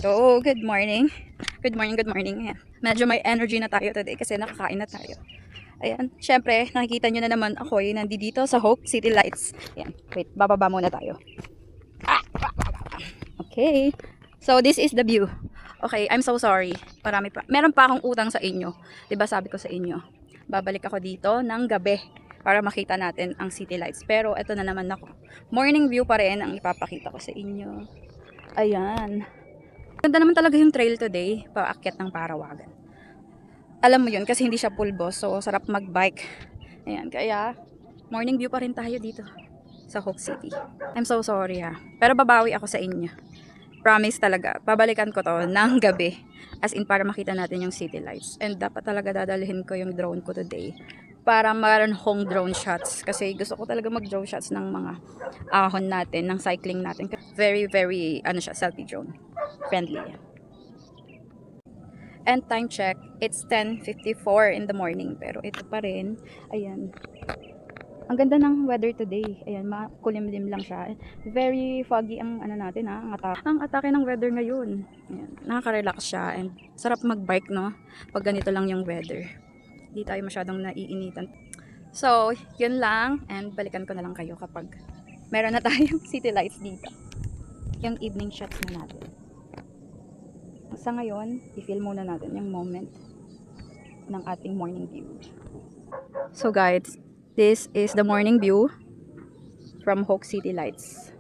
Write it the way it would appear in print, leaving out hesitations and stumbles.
So, good morning. Good morning, good morning. Ayan. Medyo may energy na tayo today kasi nakakain na tayo. Ayan. Syempre, nakikita nyo na naman ako yung nandito sa Hope City Lights. Ayan. Wait, bababa muna tayo. Okay. So, this is the view. Okay, I'm so sorry. Meron pa akong utang sa inyo. 'Di ba sabi ko sa inyo, babalik ako dito ng gabi para makita natin ang city lights. Pero eto na naman ako. Morning view pa rin ang ipapakita ko sa inyo. Ayan. Ganda naman talaga yung trail today, paakyat ng Parawagan. Alam mo yun, kasi hindi siya pulbos, so sarap mag-bike. Ayan, kaya morning view pa rin tayo dito sa Hope City. I'm so sorry ha, pero babawi ako sa inyo. Promise talaga, babalikan ko to ng gabi. As in, para makita natin yung city lights. And dapat talaga dadalhin ko yung drone ko today para maroon akong drone shots. Kasi gusto ko talaga mag-drone shots ng mga ahon natin, ng cycling natin. Very, very, ano siya, selfie drone. Friendly. And time check, it's 10:54 in the morning. Pero ito pa rin, ayan. Ang ganda ng weather today. Ayan, makulimlim lang siya. Very foggy ang ano natin ha, ang atake ng weather ngayon. Ayan, nakaka-relax siya and sarap mag-bike no pag ganito lang yung weather. Hindi tayo masyadong naiinitan. So, yun lang and balikan ko na lang kayo kapag meron na tayong city lights dito. Yung evening shots na natin. Sa ngayon, i-feel muna natin yung moment ng ating morning view. So guys, this is the morning view from Hope City Lights.